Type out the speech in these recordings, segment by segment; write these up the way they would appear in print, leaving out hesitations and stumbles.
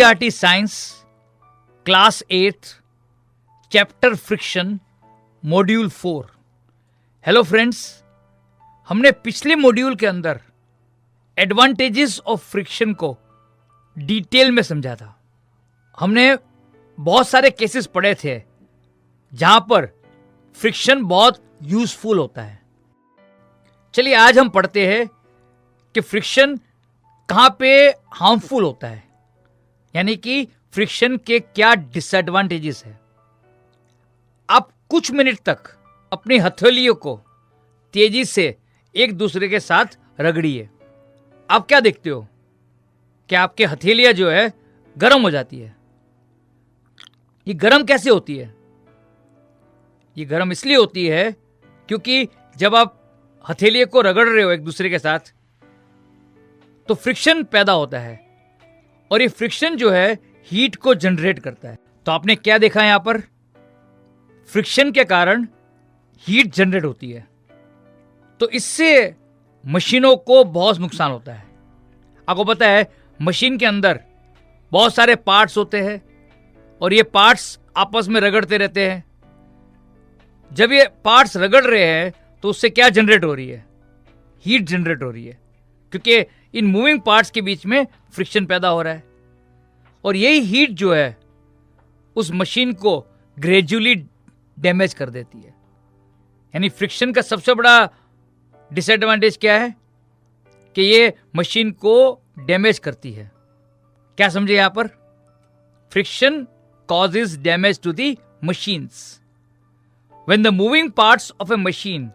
NCERT science class 8 chapter friction module 4। Hello friends, हमने पिछले module के अंदर एडवांटेजेस ऑफ फ्रिक्शन को डिटेल में समझा था। हमने बहुत सारे केसेस पढ़े थे जहां पर फ्रिक्शन बहुत यूजफुल होता है। चलिए आज हम पढ़ते हैं कि फ्रिक्शन कहां पे हार्मफुल होता है, यानी कि फ्रिक्शन के क्या डिसएडवांटेजेस है। आप कुछ मिनट तक अपनी हथेलियों को तेजी से एक दूसरे के साथ रगड़िए। आप क्या देखते हो कि आपके हथेलियां जो है गर्म हो जाती है। ये गर्म कैसे होती है? ये गर्म इसलिए होती है क्योंकि जब आप हथेलियों को रगड़ रहे हो एक दूसरे के साथ तो फ्रिक्शन पैदा होता है और ये फ्रिक्शन जो है हीट को जनरेट करता है। तो आपने क्या देखा यहां पर? फ्रिक्शन के कारण हीट जनरेट होती है, तो इससे मशीनों को बहुत नुकसान होता है। आपको पता है मशीन के अंदर बहुत सारे पार्ट्स होते हैं और ये पार्ट्स आपस में रगड़ते रहते हैं। जब ये पार्ट्स रगड़ रहे हैं तो उससे क्या जनरेट हो रही है? हीट जनरेट हो रही है, क्योंकि इन मूविंग पार्ट्स के बीच में फ्रिक्शन पैदा हो रहा है और यही हीट जो है उस मशीन को ग्रेजुअली डैमेज कर देती है। यानी फ्रिक्शन का सबसे बड़ा डिसएडवांटेज क्या है कि ये मशीन को डैमेज करती है। क्या समझे यहां पर? Friction causes damage to the machines. When the moving parts of a machine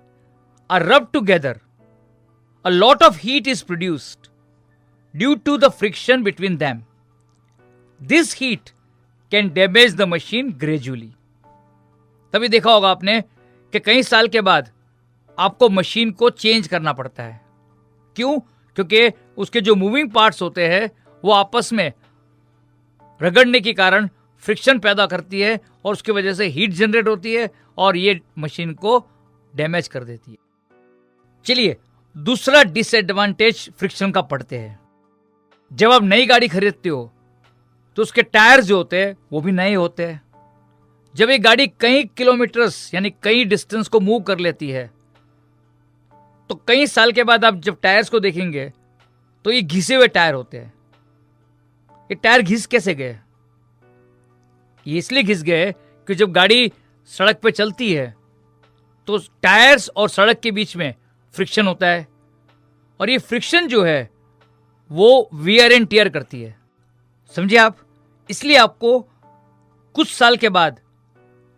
are rubbed together, a lot of heat is produced due to the friction between them. This heat can damage the machine gradually. तभी देखा होगा आपने कि कई साल के बाद आपको मशीन को चेंज करना पड़ता है। क्यों? क्योंकि उसके जो मूविंग पार्ट्स होते हैं वो आपस में रगड़ने के कारण फ्रिक्शन पैदा करती है और उसकी वजह से हीट जनरेट होती है और ये मशीन को डैमेज कर देती है। चलिए दूसरा डिसएडवांटेज फ्रिक्शन का पढ़ते हैं। जब आप नई गाड़ी खरीदते हो तो उसके टायर जो होते हैं वो भी नए होते हैं। जब ये गाड़ी कई किलोमीटर्स यानी कई डिस्टेंस को मूव कर लेती है तो कई साल के बाद आप जब टायर्स को देखेंगे तो ये घिसे हुए टायर होते हैं। ये टायर घिस कैसे गए? ये इसलिए घिस गए कि जब गाड़ी सड़क पे चलती है तो टायर्स और सड़क के बीच में फ्रिक्शन होता है और ये फ्रिक्शन जो है वो वियर एंड टियर करती है। समझिए आप? इसलिए आपको कुछ साल के बाद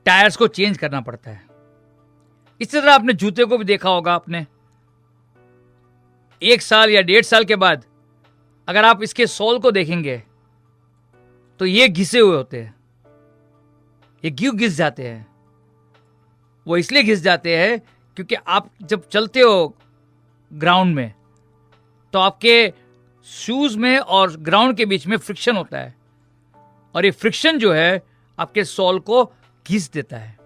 टायर्स को चेंज करना पड़ता है। इसी तरह आपने जूते को भी देखा होगा। आपने 1 साल या 1.5 साल के बाद अगर आप इसके सोल को देखेंगे तो ये घिसे हुए होते हैं। ये क्यों घिस जाते हैं? वो इसलिए घिस जाते हैं क्योंकि आप जब चलते हो ग्राउंड में तो आपके शूज में और ग्राउंड के बीच में फ्रिक्शन होता है और ये फ्रिक्शन जो है आपके सोल को घिस देता है।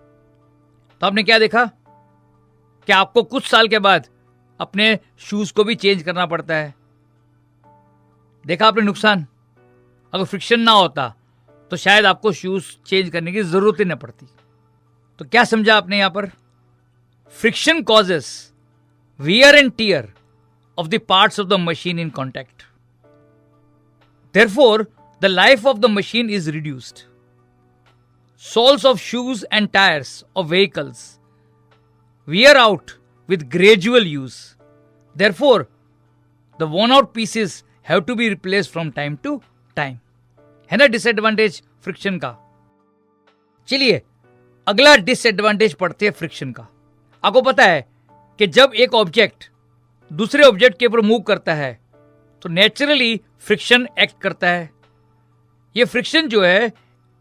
तो आपने क्या देखा कि आपको कुछ साल के बाद अपने शूज को भी चेंज करना पड़ता है। देखा आपने नुकसान? अगर फ्रिक्शन ना होता तो शायद आपको शूज चेंज करने की जरूरत ही न पड़ती। तो क्या समझा आपने यहां पर? Friction causes wear and tear of the parts of the machine in contact. Therefore the life of the machine is reduced. Soles of shoes and tyres of vehicles wear out with gradual use. Therefore, the worn out pieces have to be replaced from time to time. है ना disadvantage friction का? चलिए अगला disadvantage पढ़ते हैं friction का। आपको पता है कि जब एक ऑब्जेक्ट दूसरे ऑब्जेक्ट के ऊपर मूव करता है तो नेचुरली फ्रिक्शन एक्ट करता है। यह फ्रिक्शन जो है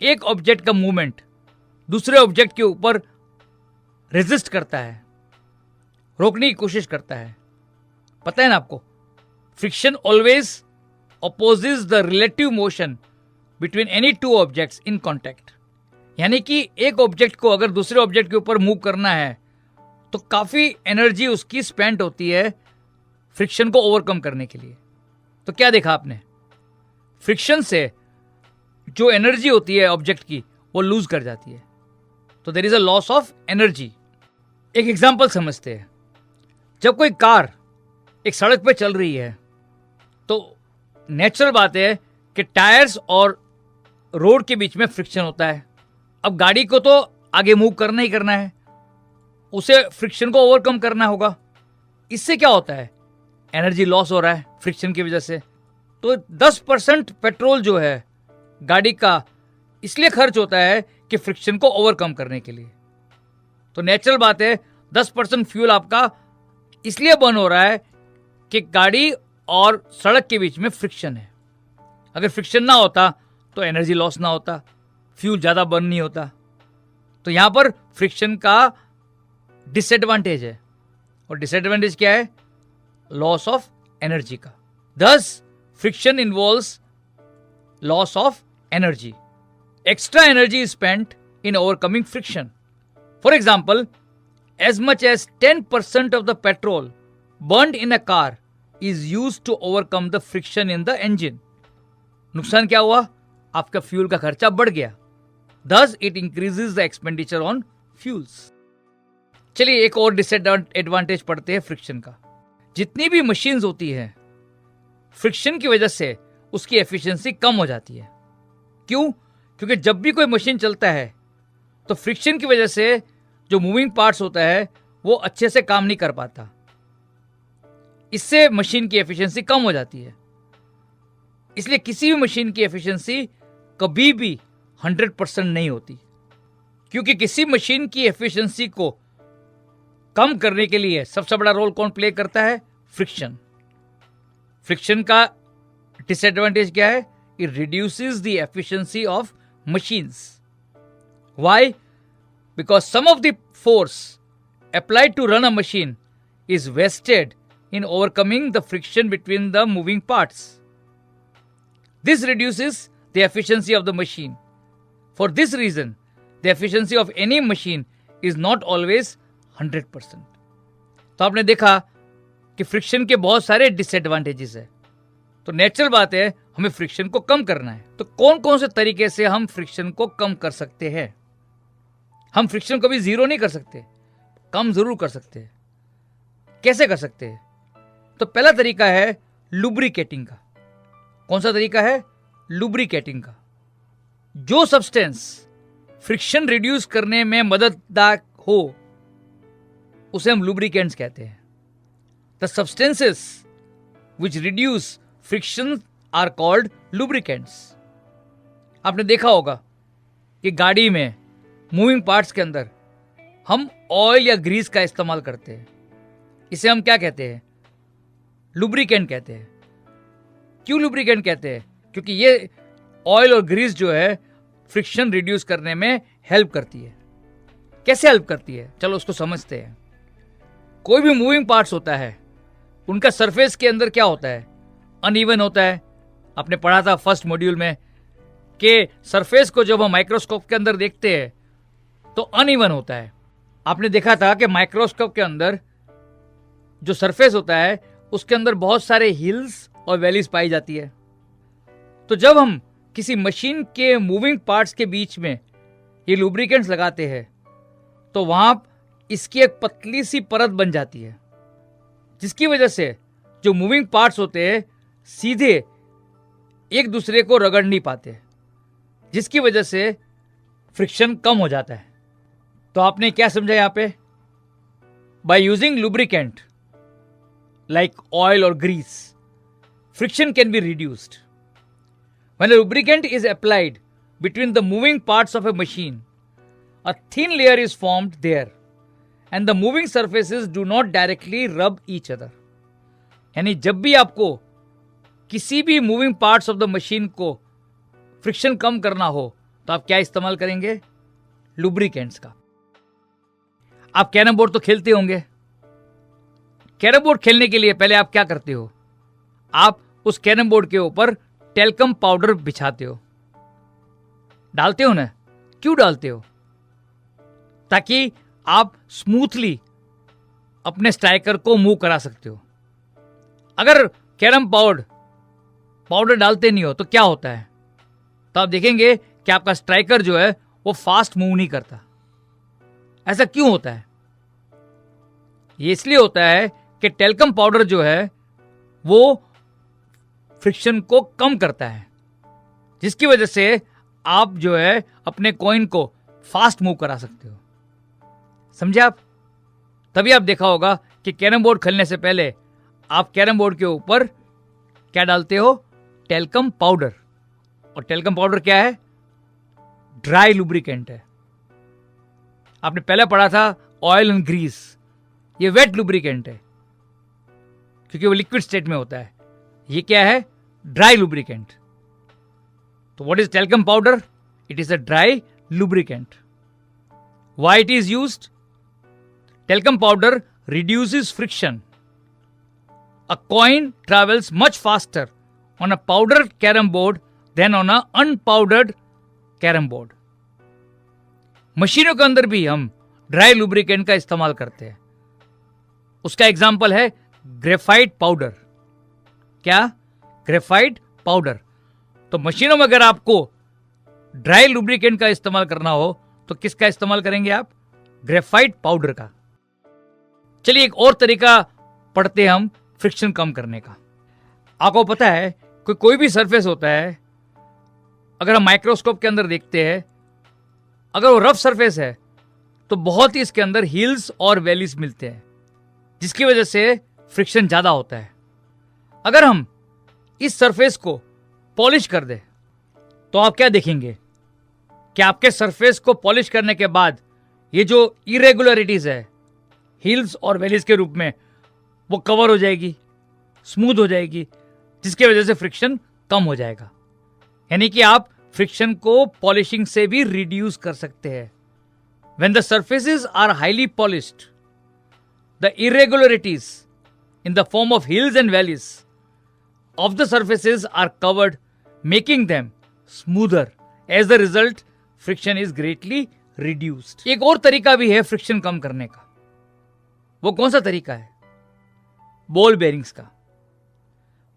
एक ऑब्जेक्ट का मूवमेंट दूसरे ऑब्जेक्ट के ऊपर रेजिस्ट करता है, रोकने की कोशिश करता है। पता है ना आपको? Friction always opposes the relative motion between any two objects in contact. यानी कि एक ऑब्जेक्ट को अगर दूसरे ऑब्जेक्ट के ऊपर मूव करना है तो काफी एनर्जी उसकी स्पेंड होती है फ्रिक्शन को ओवरकम करने के लिए। तो क्या देखा आपने? फ्रिक्शन से जो एनर्जी होती है ऑब्जेक्ट की वो लूज कर जाती है, तो there is a loss of energy. एक एग्जांपल समझते हैं। जब कोई कार एक सड़क पे चल रही है तो नेचुरल बात है कि टायर्स और रोड के बीच में फ्रिक्शन होता है। अब गाड़ी को तो आगे मूव करना ही करना है, उसे फ्रिक्शन को ओवरकम करना होगा। इससे क्या होता है, एनर्जी लॉस हो रहा है फ्रिक्शन की वजह से। तो 10% पेट्रोल जो है गाड़ी का इसलिए खर्च होता है कि फ्रिक्शन को ओवरकम करने के लिए। तो नेचुरल बात है 10% फ्यूल आपका इसलिए बर्न हो रहा है कि गाड़ी और सड़क के बीच में फ्रिक्शन है। अगर फ्रिक्शन ना होता तो एनर्जी लॉस ना होता, फ्यूल ज्यादा बर्न नहीं होता। तो यहां पर फ्रिक्शन का डिसएडवांटेज है, और डिसएडवांटेज क्या है, लॉस ऑफ एनर्जी का। दस friction involves loss of energy. Extra energy is spent in overcoming friction. For example, as much as 10% of the petrol burned in a car is used to overcome the friction in the engine. नुकसान क्या हुआ, आपका fuel का खर्चा बढ़ गया। Thus it increases the expenditure on fuels. चलिए एक और डिसएडवांटेज पढ़ते हैं फ्रिक्शन का। जितनी भी मशीन्स होती है फ्रिक्शन की वजह से उसकी एफिशिएंसी कम हो जाती है। क्यों? क्योंकि जब भी कोई मशीन चलता है तो फ्रिक्शन की वजह से जो मूविंग पार्ट्स होता है वो अच्छे से काम नहीं कर पाता। इससे मशीन की एफिशिएंसी कम हो जाती है। इसलिए किसी भी मशीन की एफिशिएंसी कभी भी 100% नहीं होती, क्योंकि किसी मशीन की एफिशिएंसी को कम करने के लिए सबसे बड़ा रोल कौन प्ले करता है, फ्रिक्शन। फ्रिक्शन का डिसएडवांटेज क्या है, it reduces the efficiency of machines. Why? Because some of the force applied to run a machine is wasted in overcoming the friction between the moving parts. This reduces the efficiency of the machine. For this reason, the efficiency of any machine is not always 100%. तो आपने देखा कि friction के बहुत सारे disadvantages है। तो natural बात है हमें फ्रिक्शन को कम करना है। तो कौन कौन से तरीके से हम फ्रिक्शन को कम कर सकते हैं? हम फ्रिक्शन को भी जीरो नहीं कर सकते, कम जरूर कर सकते हैं। कैसे कर सकते हैं? तो पहला तरीका है लुब्रिकेटिंग का। कौन सा तरीका है? लुब्रिकेटिंग का। जो सब्सटेंस फ्रिक्शन रिड्यूस करने में मददगार हो उसे हम लुब्रिकेंट्स कहते हैं। The substances which reduce friction are called lubricants. आपने देखा होगा कि गाड़ी में मूविंग पार्ट्स के अंदर हम ऑयल या ग्रीस का इस्तेमाल करते हैं। इसे हम क्या कहते हैं? लुब्रिकेंट कहते हैं। क्यों लुब्रिकेंट कहते हैं? क्योंकि ये ऑयल और ग्रीस जो है फ्रिक्शन रिड्यूस करने में हेल्प करती है। कैसे हेल्प करती है, चलो उसको समझते हैं। कोई भी मूविंग पार्ट्स होता है उनका सरफेस के अंदर क्या होता है, अनइवन होता है। आपने पढ़ा था फर्स्ट मॉड्यूल में कि सरफेस को जब हम माइक्रोस्कोप के अंदर देखते हैं तो अनइवन होता है। आपने देखा था कि माइक्रोस्कोप के अंदर जो सरफेस होता है उसके अंदर बहुत सारे हिल्स और वैलीज पाई जाती है। तो जब हम किसी मशीन के मूविंग पार्ट्स के बीच में ये लुब्रिकेंट्स लगाते हैं तो वहां इसकी एक पतली सी परत बन जाती है, जिसकी वजह से जो मूविंग पार्ट्स होते हैं सीधे एक दूसरे को रगड़ नहीं पाते, जिसकी वजह से फ्रिक्शन कम हो जाता है। तो आपने क्या समझा यहां पे? By using lubricant like oil और Greece, friction can be reduced. When a lubricant is applied between the moving parts of a machine, a thin layer is formed there and the moving surfaces do not directly rub each other. यानी जब भी आपको किसी भी moving parts of the machine को friction कम करना हो तो आप क्या इस्तेमाल करेंगे? लुब्रिकेंट्स का। आप कैरम बोर्ड तो खेलते होंगे। कैरम बोर्ड खेलने के लिए पहले आप क्या करते हो? आप उस कैरम बोर्ड के ऊपर टेल्कम पाउडर बिछाते हो, डालते हो ना। क्यों डालते हो? ताकि आप स्मूथली अपने स्ट्राइकर को मूव करा सकते हो। अगर कैरम पाउडर डालते नहीं हो तो क्या होता है? तो आप देखेंगे कि आपका स्ट्राइकर जो है वो फास्ट मूव नहीं करता। ऐसा क्यों होता है? ये इसलिए होता है कि टेल्कम पाउडर जो है वो फ्रिक्शन को कम करता है, जिसकी वजह से आप जो है अपने कॉइन को फास्ट मूव करा सकते हो। समझे आप? तभी आप देखा होगा कि कैरम बोर्ड खेलने से पहले आप कैरम बोर्ड के ऊपर क्या डालते हो? Talcum powder. और टेल्कम पाउडर क्या है? ड्राई लुब्रिकेंट है। आपने पहले पढ़ा था ऑयल एंड ग्रीस, ये वेट लुब्रिकेंट है क्योंकि वो लिक्विड स्टेट में होता है। ये क्या है? Dry lubricant. तो what is talcum powder? It is a dry lubricant. Why it is used? Talcum powder reduces friction. A coin travels much faster on a powdered carom board than on a unpowdered carom board. मशीनों के अंदर भी हम dry lubricant का इस्तेमाल करते हैं। उसका एग्जाम्पल है ग्रेफाइट पाउडर। क्या? Graphite powder. तो मशीनों में अगर आपको ड्राई लुब्रिकेंट का इस्तेमाल करना हो तो किसका इस्तेमाल करेंगे आप? ग्रेफाइट पाउडर का। चलिए एक और तरीका पढ़ते हैं हम फ्रिक्शन कम करने का। आपको पता है कोई भी सरफेस होता है, अगर हम माइक्रोस्कोप के अंदर देखते हैं, अगर वो रफ सरफेस है तो बहुत ही इसके अंदर हिल्स और वैलीज मिलते हैं, जिसकी वजह से फ्रिक्शन ज्यादा होता है। अगर हम इस सरफेस को पॉलिश कर दें तो आप क्या देखेंगे कि आपके सरफेस को पॉलिश करने के बाद ये जो इरेगुलरिटीज है हिल्स और वैलीज के रूप में, वो कवर हो जाएगी, स्मूथ हो जाएगी, जिसकी वजह से फ्रिक्शन कम हो जाएगा। यानी कि आप फ्रिक्शन को पॉलिशिंग से भी रिड्यूस कर सकते हैं। When the surfaces are highly polished, the irregularities in the form of hills and valleys of the surfaces are covered, making them smoother. As the result friction is greatly reduced. एक और तरीका भी है friction कम करने का। वो कौन सा तरीका है? बॉल बेरिंग्स का।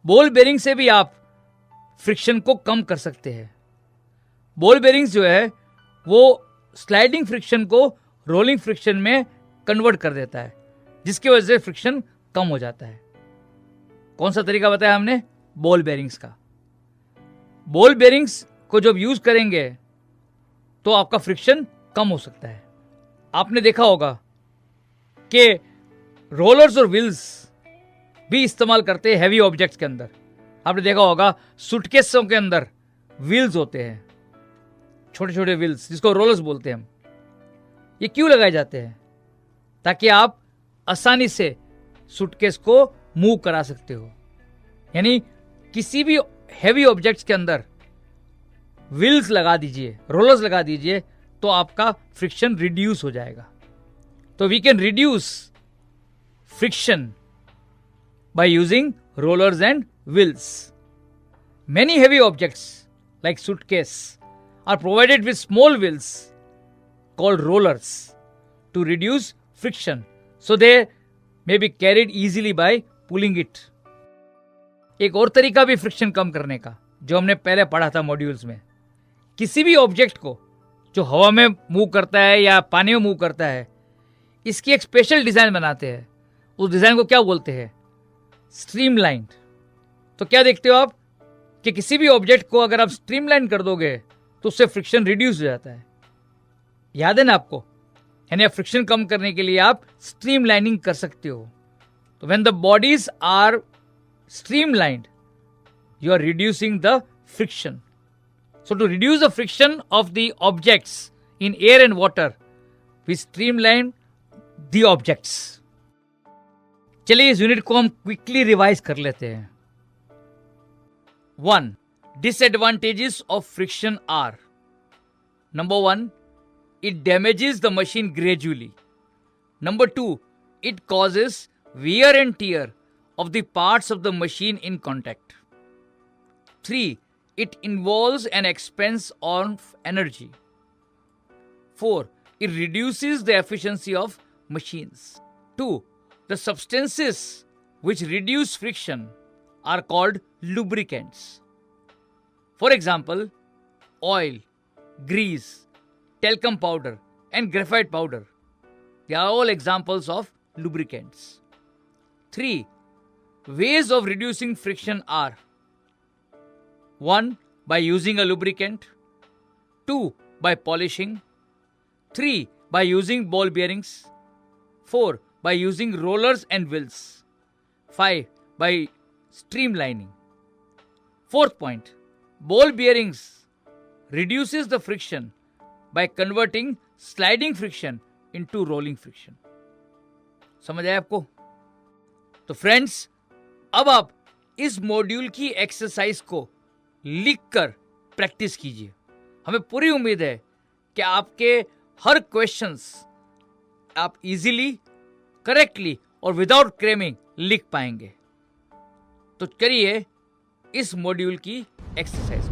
बॉल बेरिंग से भी आप फ्रिक्शन को कम कर सकते हैं। बॉल बेरिंग्स जो है वो स्लाइडिंग फ्रिक्शन को रोलिंग फ्रिक्शन में कन्वर्ट कर देता है, जिसकी वजह से फ्रिक्शन कम हो जाता है। कौन सा तरीका बताया हमने? बॉल बेरिंग्स का। बॉल बेरिंग्स को जब यूज करेंगे तो आपका फ्रिक्शन कम हो सकता है। आपने देखा होगा कि रोलर्स और व्हील्स भी इस्तेमाल करते हैं हैवी ऑब्जेक्ट्स के अंदर। आपने देखा होगा सूटकेसों के अंदर व्हील्स होते हैं, छोटे छोटे व्हील्स, जिसको रोलर्स बोलते हैं हम। ये क्यों लगाए जाते हैं? ताकि आप आसानी से सूटकेस को मूव करा सकते हो। यानी किसी भी हैवी ऑब्जेक्ट्स के अंदर व्हील्स लगा दीजिए, रोलर्स लगा दीजिए, तो आपका फ्रिक्शन रिड्यूस हो जाएगा। तो we can reduce friction by using rollers and wheels. Many heavy objects like suitcase are provided with small wheels called rollers to reduce friction, so they may be carried easily by pulling it. एक और तरीका भी friction कम करने का जो हमने पहले पढ़ा था मॉड्यूल्स में। किसी भी ऑब्जेक्ट को जो हवा में मूव करता है या पानी में मूव करता है, इसकी एक स्पेशल डिजाइन बनाते हैं। उस डिजाइन को क्या बोलते हैं? स्ट्रीमलाइन। तो क्या देखते हो आप कि किसी भी ऑब्जेक्ट को अगर आप स्ट्रीमलाइन कर दोगे तो उससे फ्रिक्शन रिड्यूस हो जाता है। याद है ना आपको? यानी फ्रिक्शन कम करने के लिए आप स्ट्रीमलाइनिंग कर सकते हो। तो when the bodies are streamlined, you are reducing the friction. So to reduce the friction of the objects in air and water, we streamline the objects. चलिए इस यूनिट को हम क्विकली रिवाइज कर लेते हैं। 1. Disadvantages of friction are: Number 1, it damages the machine gradually. Number 2, it causes wear and tear of the parts of the machine in contact. 3, it involves an expense of energy. 4, it reduces the efficiency of machines. 2, the substances which reduce friction are called lubricants. For example, oil, grease, talcum powder, and graphite powder. They are all examples of lubricants. 3. Ways of reducing friction are: 1. By using a lubricant. 2. By polishing. 3. By using ball bearings. 4. By using rollers and wheels. 5. By streamlining. Fourth point, ball bearings reduces the friction by converting sliding friction into rolling friction. समझ आया आपको? तो friends, अब आप इस module की exercise को लिखकर प्रैक्टिस कीजिए. हमें पूरी उम्मीद है कि आपके हर क्वेश्चंस आप इजीली, करेक्टली और विदाउट क्रेमिंग लिख पाएंगे. तो करिए इस मॉड्यूल की एक्सरसाइज.